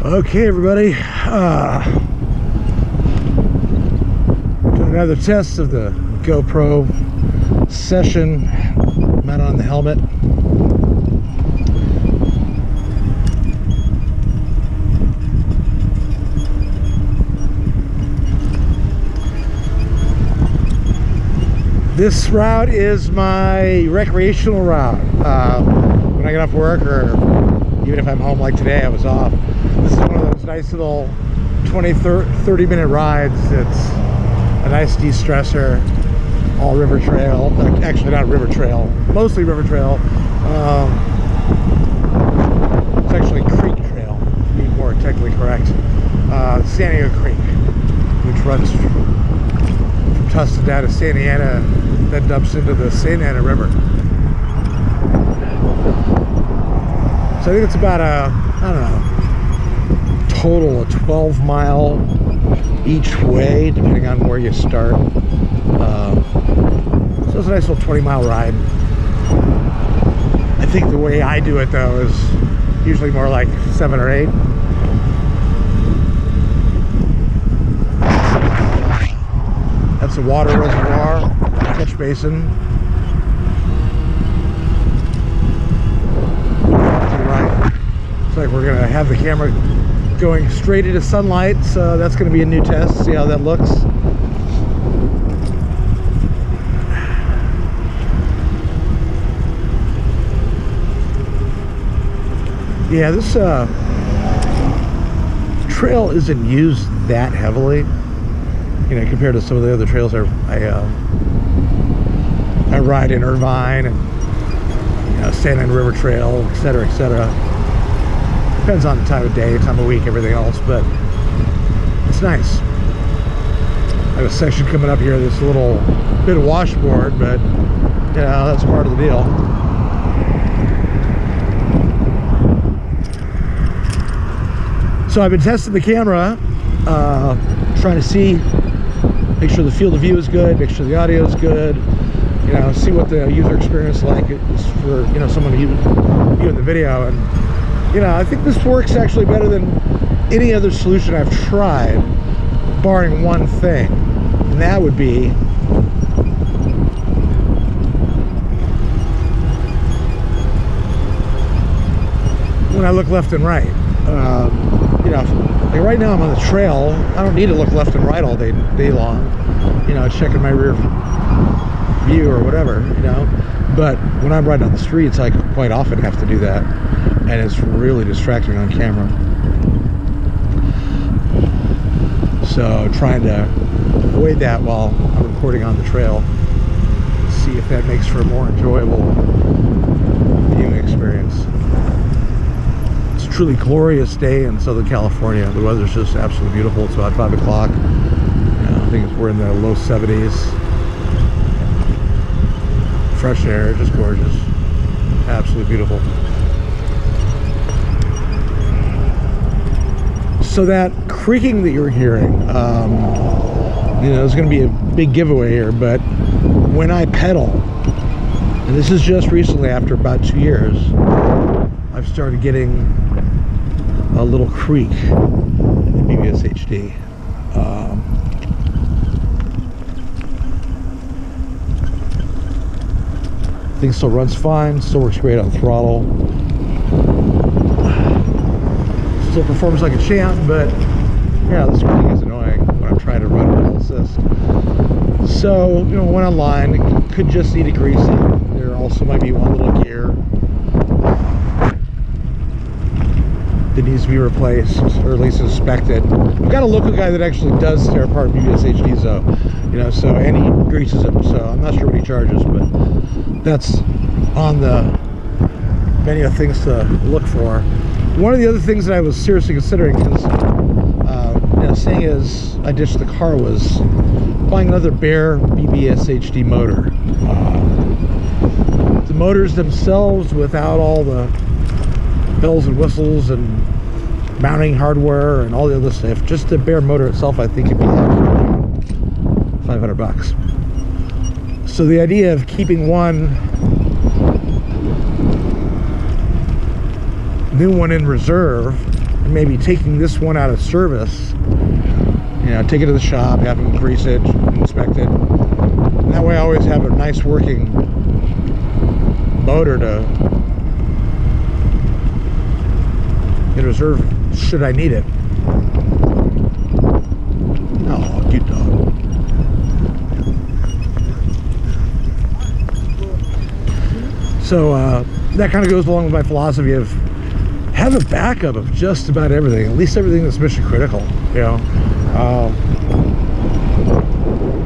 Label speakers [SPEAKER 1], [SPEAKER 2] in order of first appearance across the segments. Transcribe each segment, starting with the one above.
[SPEAKER 1] Okay, everybody, doing another test of the GoPro session mounted on the helmet. This route is my recreational route. When I get off work, or even if I'm home like today, I was off. This is one of those nice little 20-30 minute rides. It's a nice de-stressor, all river trail. Actually not river trail, mostly river trail. It's actually creek trail, to be more technically correct. San Diego Creek, which runs from Tustin down to Santa Ana and then dumps into the Santa Ana River. So I think it's about I don't know, total of 12 mile each way, depending on where you start. So it's a nice little 20-mile ride. I think the way I do it, though, is usually more like 7 or 8. That's a water reservoir, catch basin. Looks like we're gonna have the camera going straight into sunlight, so that's gonna be a new test. See how that looks. Yeah, this trail isn't used that heavily, you know, compared to some of the other trails I ride in Irvine and, you know, Santa Ana River Trail, etc., etc. Depends on the time of day, time of week, everything else, but it's nice. I have a section coming up here that's a little bit of washboard, but you know, that's part of the deal. So I've been testing the camera, trying to see, make sure the field of view is good, make sure the audio is good, you know, see what the user experience like is for, you know, someone viewing the video. And you know, I think this works actually better than any other solution I've tried, barring one thing, and that would be when I look left and right. You know, like right now I'm on the trail. I don't need to look left and right all day long, you know, checking my rear view or whatever, you know. But when I'm riding on the streets, I quite often have to do that, and it's really distracting on camera. So trying to avoid that while I'm recording on the trail, see if that makes for a more enjoyable viewing experience. It's a truly glorious day in Southern California. The weather's just absolutely beautiful. It's about 5 o'clock. You know, I think we're in the low 70s. Fresh air, just gorgeous. Absolutely beautiful. So that creaking that you're hearing, you know, there's going to be a big giveaway here, but when I pedal, and this is just recently after about 2 years, I've started getting a little creak in the BBSHD. Thing still runs fine, still works great on throttle. Still performs like a champ, but yeah, this creaking is annoying when I'm trying to run pedal assist. So, you know, went online, it could just need a greasing. There also might be one little gear that needs to be replaced, or at least inspected. I've got a local guy that actually does tear apart BBSHDs though, you know, so, and he greases them, so I'm not sure what he charges, but that's on the menu of things to look for. One of the other things that I was seriously considering, because you know, seeing as I ditched the car, was buying another bare BBSHD motor. The motors themselves, without all the bells and whistles and mounting hardware and all the other stuff, just the bare motor itself, I think it'd be around $500. So the idea of keeping one new one in reserve, maybe taking this one out of service, you know, take it to the shop, have them grease it, inspect it. And that way I always have a nice working motor to in reserve should I need it. Oh, cute dog. So that kind of goes along with my philosophy of have a backup of just about everything, at least everything that's mission critical, you know.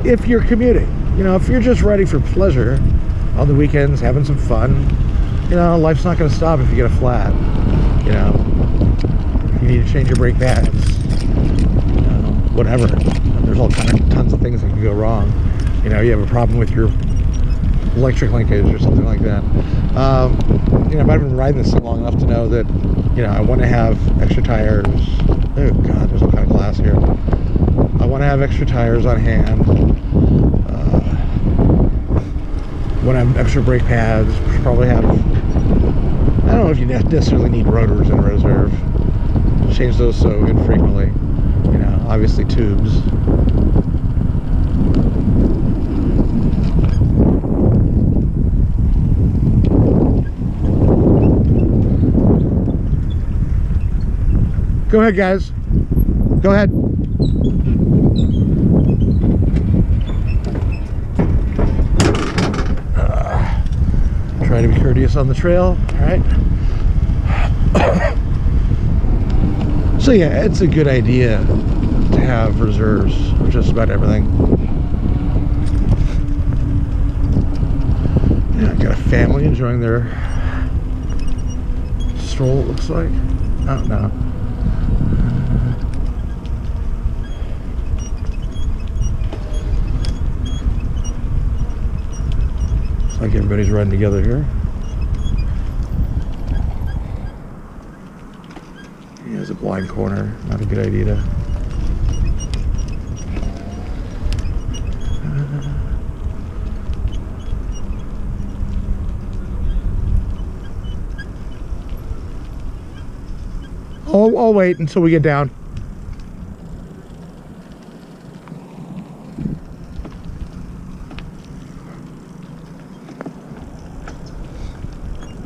[SPEAKER 1] If you're commuting, you know, if you're just ready for pleasure on the weekends, having some fun, you know, life's not going to stop if you get a flat, you know. If you need to change your brake pads, you know, whatever. There's all tons of things that can go wrong. You know, you have a problem with your electric linkage or something like that. You know, I've been riding this thing long enough to know that, you know, I want to have extra tires. Oh God, there's all kind of glass here. I want to have extra tires on hand. Want to have extra brake pads. Probably have, I don't know if you necessarily need rotors in reserve. Change those so infrequently. You know, obviously tubes. Go ahead, guys. Go ahead. Try to be courteous on the trail, all right? So yeah, it's a good idea to have reserves of just about everything. Yeah, I got a family enjoying their stroll, it looks like. I don't know. Looks like everybody's riding together here. Yeah, there's a blind corner. Not a good idea to. I'll wait until we get down.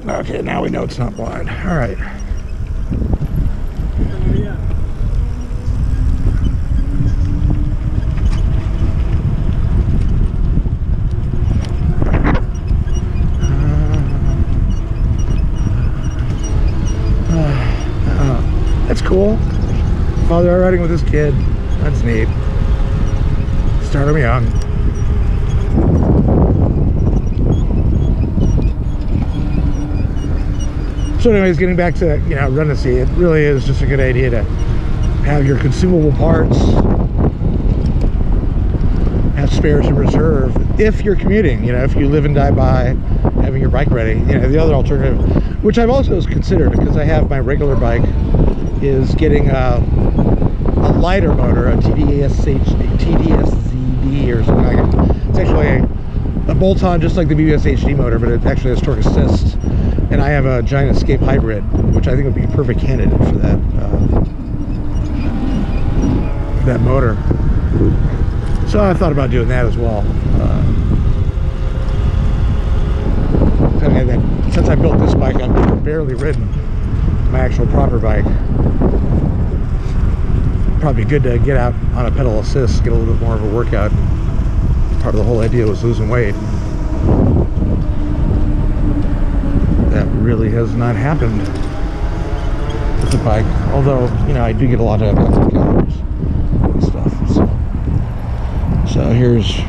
[SPEAKER 1] Okay, now we know it's not blind. All right. That's cool. Father riding with his kid. That's neat. Start him young. So anyways, getting back to, you know, run to see, it really is just a good idea to have your consumable parts, have spares in reserve if you're commuting. You know, if you live and die by having your bike ready. You know, the other alternative, which I've also considered because I have my regular bike, is getting a lighter motor, a TDSZD or something like it. It's actually a bolt-on just like the BBSHD motor, but it actually has torque assist. And I have a Giant Escape Hybrid, which I think would be a perfect candidate for that motor. So I thought about doing that as well. Since I built this bike, I've barely ridden my actual proper bike. Probably good to get out on a pedal assist, get a little bit more of a workout. Part of the whole idea was losing weight. That really has not happened with the bike, although, you know, I do get a lot of active calories and stuff. So here's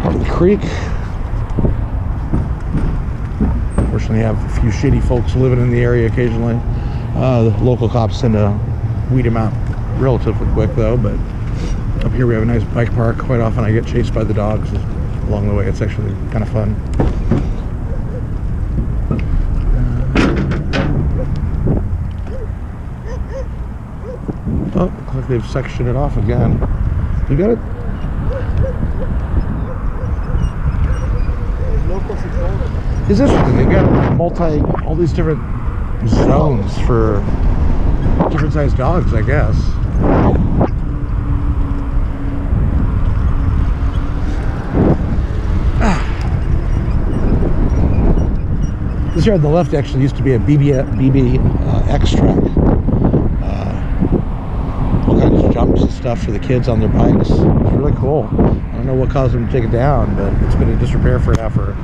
[SPEAKER 1] part of the creek. Fortunately, I have a few shitty folks living in the area occasionally. The local cops tend to weed them out relatively quick, though. But up here we have a nice bike park. Quite often I get chased by the dogs along the way. It's actually kind of fun. Oh, looks like they've sectioned it off again. You got it? It's interesting. They've got all these different zones for different sized dogs, I guess. This here on the left actually used to be a BBX track. All kinds of jumps and stuff for the kids on their bikes. It's really cool. I don't know what caused them to take it down, but it's been in disrepair for now for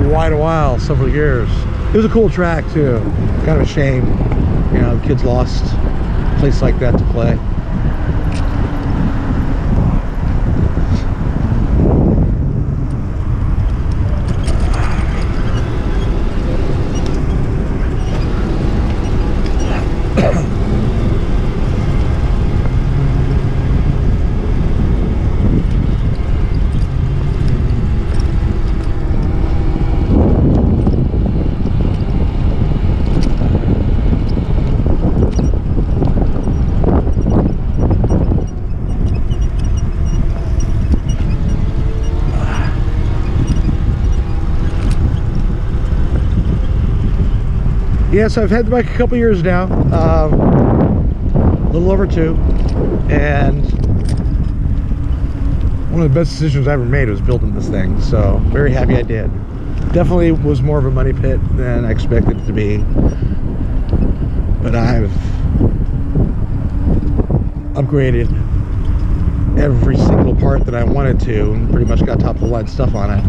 [SPEAKER 1] quite a while, several years. It was a cool track too. Kind of a shame, you know, kids lost a place like that to play. Yeah, so I've had the bike a couple years now, a little over 2, and one of the best decisions I ever made was building this thing, so very happy I did. Definitely was more of a money pit than I expected it to be, but I've upgraded every single part that I wanted to and pretty much got top of the line stuff on it.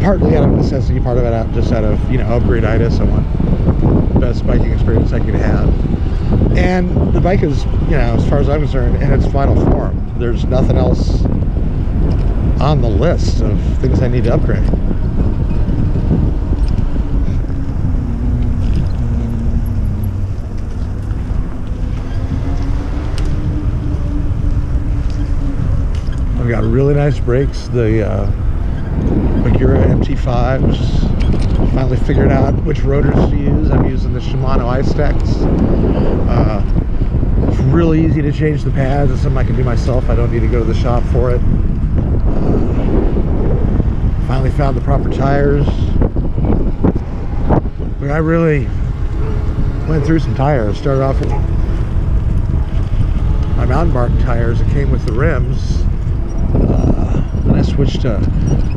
[SPEAKER 1] Partly out of necessity, part of it just out of, you know, upgrade-itis. I want the best biking experience I could have. And the bike is, you know, as far as I'm concerned, in its final form. There's nothing else on the list of things I need to upgrade. I've got really nice brakes. The MT5s. Finally figured out which rotors to use. I'm using the Shimano iStex. It's really easy to change the pads. It's something I can do myself. I don't need to go to the shop for it. Finally found the proper tires. I really went through some tires. Started off with my mountain bike tires that came with the rims. Then I switched to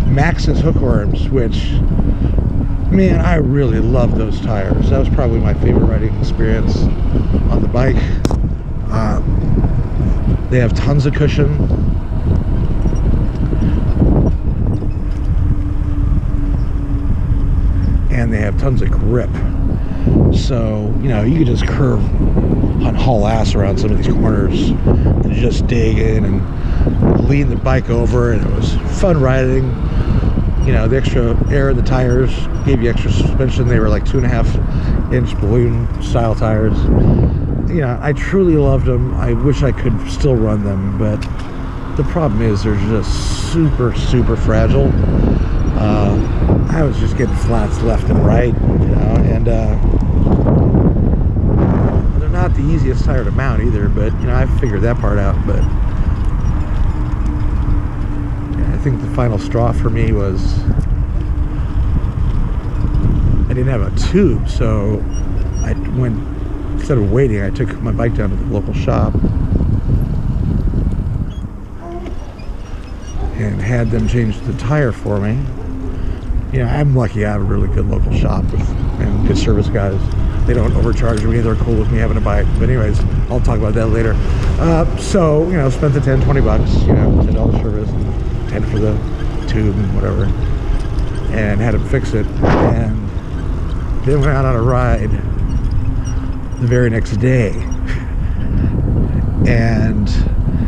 [SPEAKER 1] Maxxis hookworms, which, man, I really love those tires. That was probably my favorite riding experience on the bike. They have tons of cushion. And they have tons of grip. So, you know, you could just curve and haul ass around some of these corners and just dig in and lean the bike over, and it was fun riding. You know, the extra air in the tires gave you extra suspension. They were like 2.5-inch balloon style tires. You know, I truly loved them. I wish I could still run them, but the problem is they're just super fragile. I was just getting flats left and right, you know, and they're not the easiest tire to mount either, but, you know, I figured that part out. But yeah, I think the final straw for me was I didn't have a tube, so I went, instead of waiting, I took my bike down to the local shop and had them change the tire for me. You know, I'm lucky I have a really good local shop and good service guys. They don't overcharge me. They're cool with me having a bike. But anyways, I'll talk about that later. So, you know, spent the 10, 20 bucks, you know, $10 service, 10 for the tube and whatever, and had them fix it. And then went out on a ride the very next day and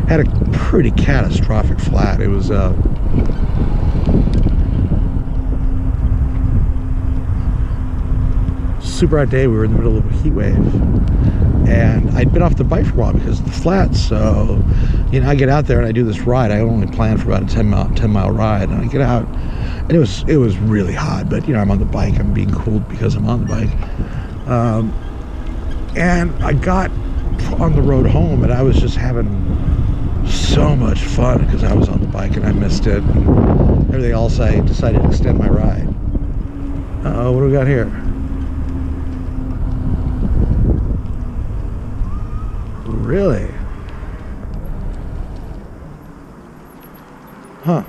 [SPEAKER 1] had a pretty catastrophic flat. It was super hot day. We were in the middle of a heat wave, and I'd been off the bike for a while because of the flats. So, you know, I get out there and I do this ride. I only planned for about a 10 mile ride, and I get out, and it was really hot. But, you know, I'm on the bike. I'm being cooled because I'm on the bike. And I got on the road home, and I was just having so much fun because I was on the bike and I missed it and everything else. I decided to extend my ride. Uh-oh, what do we got here? Really? Huh.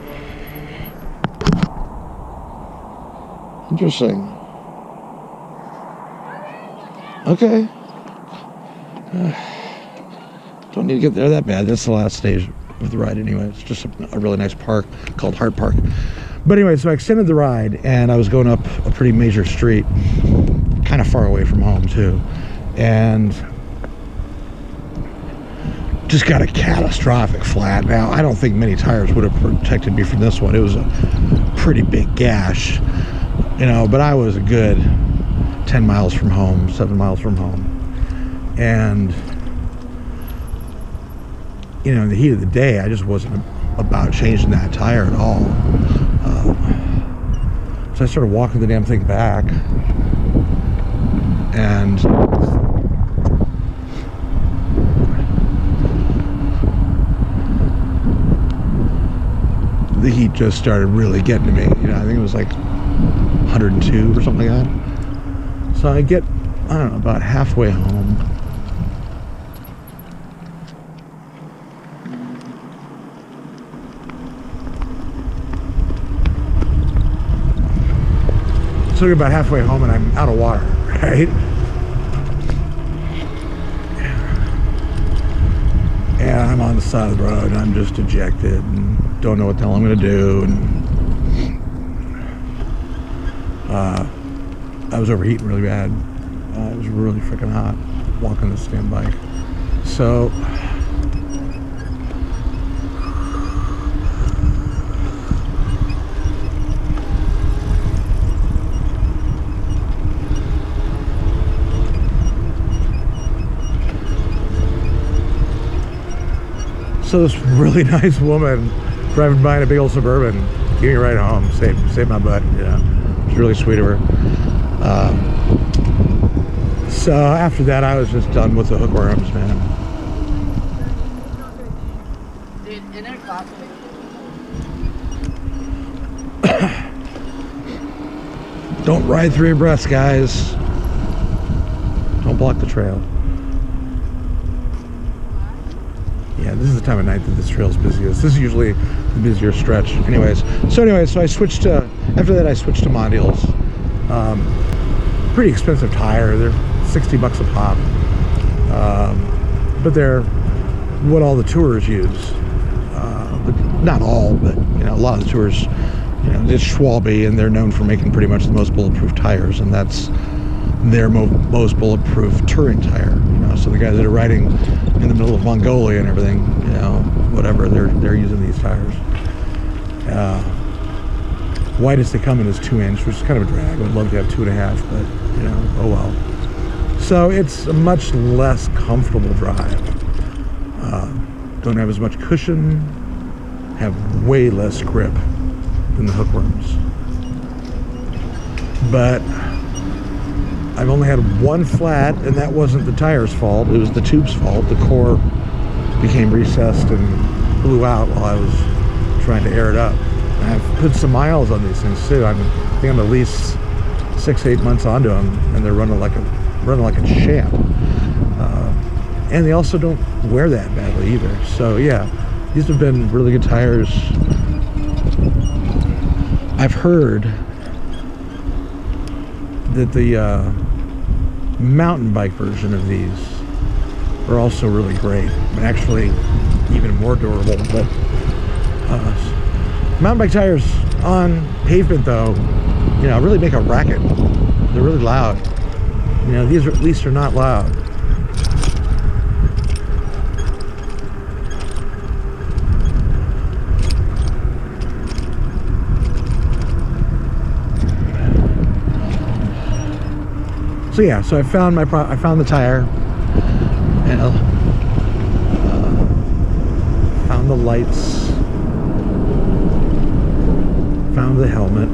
[SPEAKER 1] Interesting. Okay. Don't need to get there that bad. That's the last stage of the ride anyway. It's just a really nice park called Hart Park. But anyway, so I extended the ride, and I was going up a pretty major street, kind of far away from home too, and just got a catastrophic flat. Now, I don't think many tires would have protected me from this one. It was a pretty big gash, you know, but I was a good 10 miles from home, 7 miles from home. And, you know, in the heat of the day, I just wasn't about changing that tire at all. So I started walking the damn thing back. And the heat just started really getting to me. You know, I think it was like 102 or something like that. So I get, I don't know, about halfway home. So I get about halfway home and I'm out of water, right? And I'm on the side of the road and I'm just dejected and don't know what the hell I'm gonna do. And I was overheating really bad. It was really freaking hot walking this damn bike. So this really nice woman driving by in a big old Suburban gave me a ride home, saved my butt, you know. It's really sweet of her. So after that, I was just done with the hookworms, man. Don't ride three abreast, guys. Don't block the trail. Yeah, this is the time of night that this trail is busiest. This is usually the busier stretch. So I switched to, after that I switched to Mondials. Pretty expensive tire. They're 60 bucks a pop. But they're what all the tours use. But not all, but you know, a lot of the tours, you know, it's Schwalbe, and they're known for making pretty much the most bulletproof tires, and that's their most bulletproof touring tire. You know, so the guys that are riding in the middle of Mongolia and everything, you know, whatever, they're using these tires. Widest they come in is 2-inch, which is kind of a drag. I would love to have 2.5, but you know, oh well. So it's a much less comfortable drive. Don't have as much cushion, have way less grip than the hookworms. But I've only had one flat, and that wasn't the tire's fault. It was the tube's fault. The core became recessed and blew out while I was trying to air it up. And I've put some miles on these things too. I think I'm at least 6-8 months onto them, and they're running like a champ. And they also don't wear that badly either. So yeah, these have been really good tires. I've heard that the mountain bike version of these are also really great, and actually even more durable. But mountain bike tires on pavement, though, you know, really make a racket. They're really loud. You know, these at least are not loud. So yeah, so I found the tire, and found the lights, found the helmet,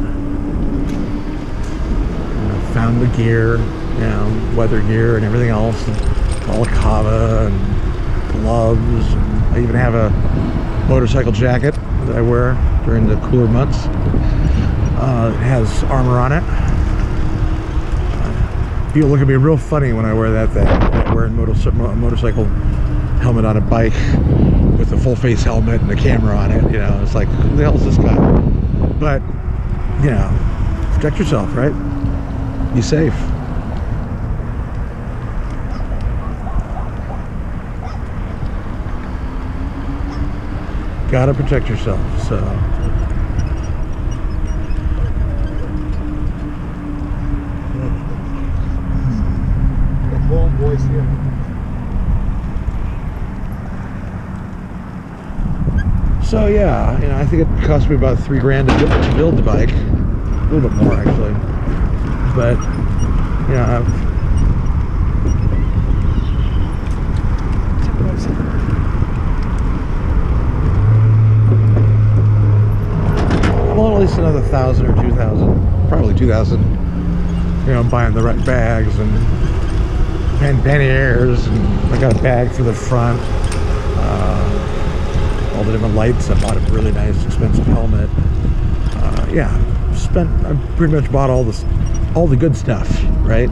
[SPEAKER 1] found the gear, you know, weather gear and everything else, and balaclava and gloves. And I even have a motorcycle jacket that I wear during the cooler months. It has armor on it. People look at me real funny when I wear that thing. I'm wearing motorcycle helmet on a bike with a full face helmet and a camera on it. You know, it's like, who the hell is this guy? But, you know, protect yourself, right? Be safe. Gotta protect yourself, so.
[SPEAKER 2] Boys here.
[SPEAKER 1] So yeah, you know, I think it cost me about $3 grand to build the bike, a little bit more actually. But you know, well, at least another 1,000 or 2,000, probably 2,000. You know, buying the right bags and panniers, and I got a bag for the front, all the different lights. I bought a really nice expensive helmet. Yeah, I pretty much bought all the good stuff, right?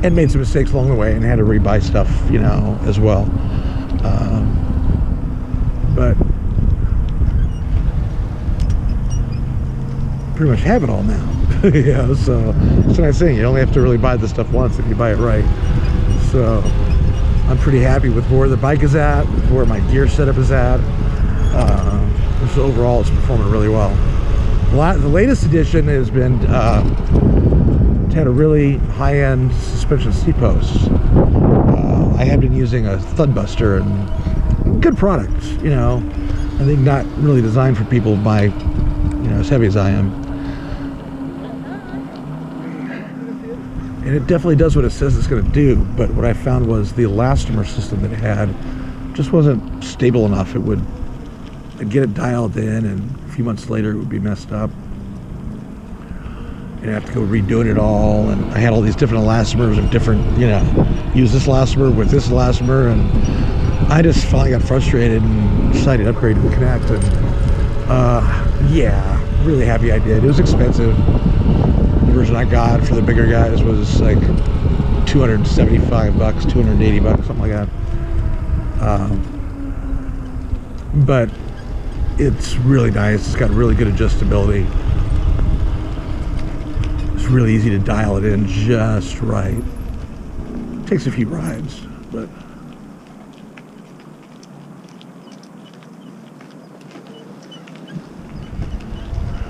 [SPEAKER 1] And made some mistakes along the way and had to rebuy stuff, you know, as well. But pretty much have it all now. Yeah, so that's what I'm saying. You only have to really buy the stuff once if you buy it right. So I'm pretty happy with where the bike is at, with where my gear setup is at. So overall, it's performing really well. The latest edition has been had a really high-end suspension seat post. I have been using a Thudbuster, and good product. You know, I think not really designed for people my, you know, as heavy as I am. And it definitely does what it says it's going to do, but what I found was the elastomer system that it had just wasn't stable enough. I'd get it dialed in, and a few months later it would be messed up. And I'd have to go redoing it all, and I had all these different elastomers of different, you know, use this elastomer with this elastomer, and I just finally got frustrated and decided to upgrade to the Connect, and yeah, really happy I did. It was expensive. The version I got for the bigger guys was like $275, $280, something like that. But it's really nice. It's got really good adjustability. It's really easy to dial it in just right. Takes a few rides, but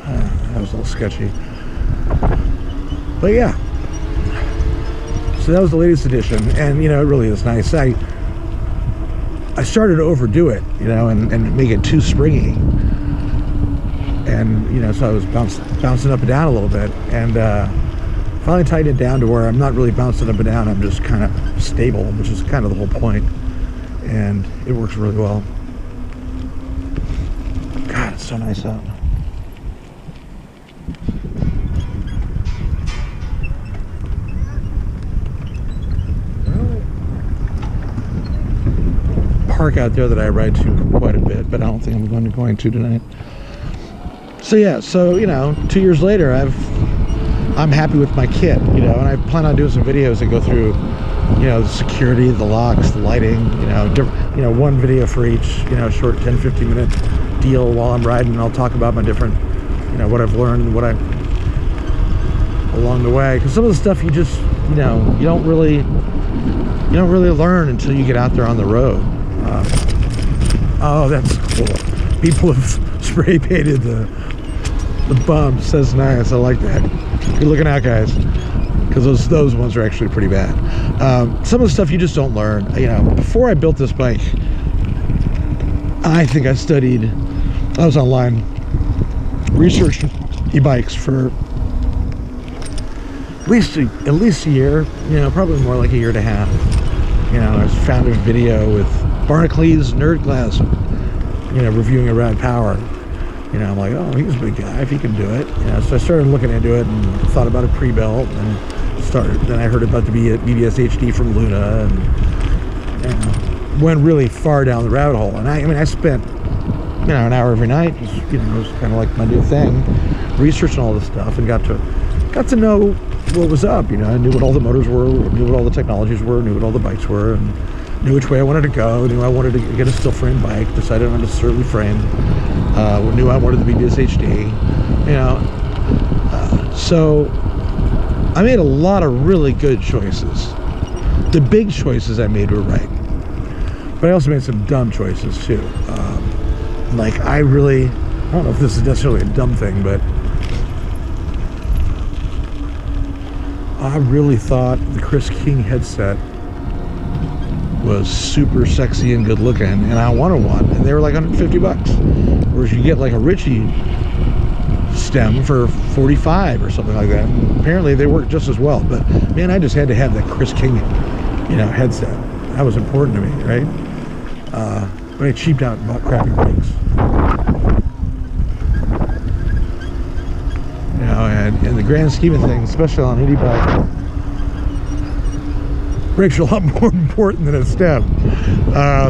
[SPEAKER 1] that was a little sketchy. But yeah, so that was the latest edition, and you know, it really is nice. I started to overdo it, you know, and make it too springy, and you know, so I was bouncing up and down a little bit, and finally tightened it down to where I'm not really bouncing up and down. I'm just kind of stable, which is kind of the whole point, and it works really well. God, it's so nice out. Park out there that I ride to quite a bit, but I don't think I'm going to tonight. So yeah, so you know, 2 years later, I'm happy with my kit, you know, and I plan on doing some videos that go through, you know, the security, the locks, the lighting, you know, one video for each, you know, short 10-15 minute deal while I'm riding, and I'll talk about my different, you know, what I've learned, along the way, because some of the stuff you just, you know, you don't really learn until you get out there on the road. Oh, that's cool. People have spray painted the bumps. That's nice. I like that. Good looking out, guys, because those ones are actually pretty bad. Some of the stuff you just don't learn. You know, before I built this bike, I think I was online researching e-bikes for at least a year. You know, probably more like a year and a half. You know, I found a video with Barnacle Nerd Glass, you know, reviewing a Rad Power. You know, I'm like, oh, he's a big guy, if he can do it. You know, so I started looking into it and thought about a pre-built, and then I heard about the BBSHD from Luna, and went really far down the rabbit hole. And I mean, I spent, you know, an hour every night, just, you know, it was kind of like my new thing, researching all this stuff, and got to know what was up. You know, I knew what all the motors were, knew what all the technologies were, knew what all the bikes were, and knew which way I wanted to go, knew I wanted to get a still frame bike, decided on a certainly frame, knew I wanted the BBSHD, you know. So I made a lot of really good choices. The big choices I made were right, but I also made some dumb choices too. Like I don't know if this is necessarily a dumb thing, but I really thought the Chris King headset was super sexy and good looking, and I wanted one, and they were like $150, whereas you get like a Ritchie stem for 45 or something like that. And apparently they work just as well, but man, I just had to have that Chris King, you know, headset. That was important to me, right? But I cheaped out and bought crappy brakes. You know, and in the grand scheme of things, especially on an e-bike, brakes are a lot more important than a stem.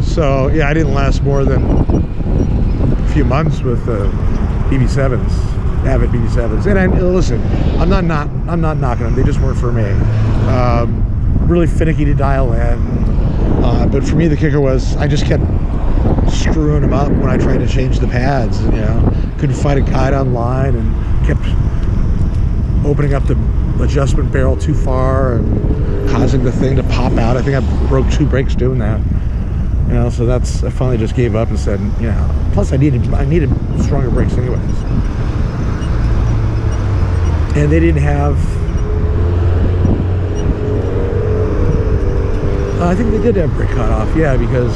[SPEAKER 1] So yeah, I didn't last more than a few months with BB7s. Avid BB7s, and listen, I'm not knocking them. They just weren't for me. Really finicky to dial in, but for me the kicker was I just kept screwing them up when I tried to change the pads. You know, couldn't find a guide online, and kept opening up the adjustment barrel too far and causing the thing to pop out. I think I broke 2 brakes doing that. You know, so I finally just gave up and said, you know, plus I needed stronger brakes anyways. And they didn't have, I think they did have brake cutoff, yeah, because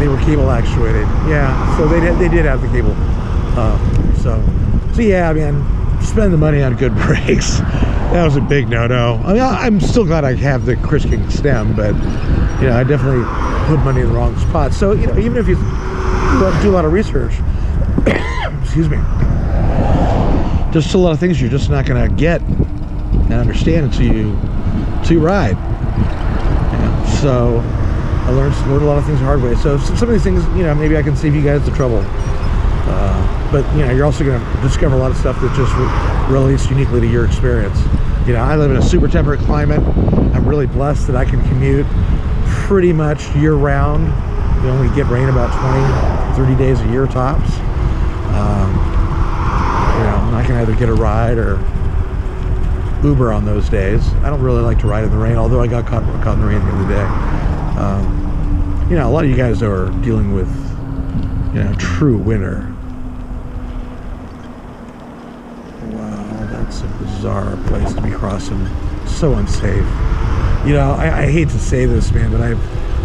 [SPEAKER 1] they were cable actuated. Yeah, so they did have the cable. So yeah, man, spend the money on good brakes. That was a big no-no. I mean, I'm still glad I have the Chris King stem, but you know, I definitely put money in the wrong spot. So you know, even if you do a lot of research, excuse me, there's still a lot of things you're just not going to get and understand until you ride. Yeah, so I learned a lot of things the hard way. So some of these things, you know, maybe I can save you guys the trouble. But you know, you're also going to discover a lot of stuff that just relates uniquely to your experience. You know, I live in a super temperate climate. I'm really blessed that I can commute pretty much year-round. You only get rain about 20, 30 days a year tops. You know, I can either get a ride or Uber on those days. I don't really like to ride in the rain, although I got caught in the rain the other day. You know, a lot of you guys are dealing with, you know, true winter. Wow, that's a bizarre place to be crossing. So unsafe. You know, I hate to say this, man, but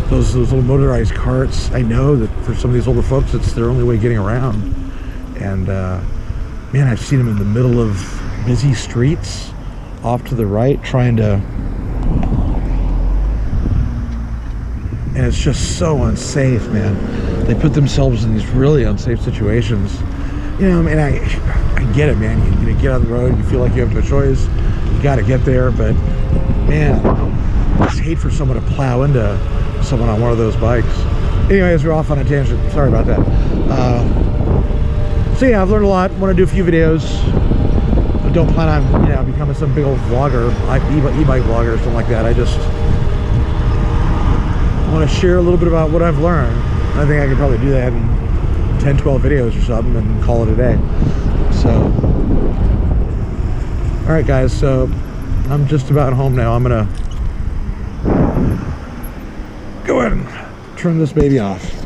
[SPEAKER 1] those little motorized carts, I know that for some of these older folks, it's their only way of getting around. And man, I've seen them in the middle of busy streets off to the right trying to, and it's just so unsafe, man. They put themselves in these really unsafe situations. You know, I mean, I get it, man. You get on the road, you feel like you have no choice, you got to get there, but man, I just hate for someone to plow into someone on one of those bikes. Anyways, we're off on a tangent. Sorry about that. So yeah, I've learned a lot. Want to do a few videos. I don't plan on, you know, becoming some big old vlogger, e-bike vlogger or something like that. I just want to share a little bit about what I've learned. I think I could probably do that in 10, 12 videos or something and call it a day. So, all right, guys. So I'm just about home now. I'm gonna go ahead and turn this baby off.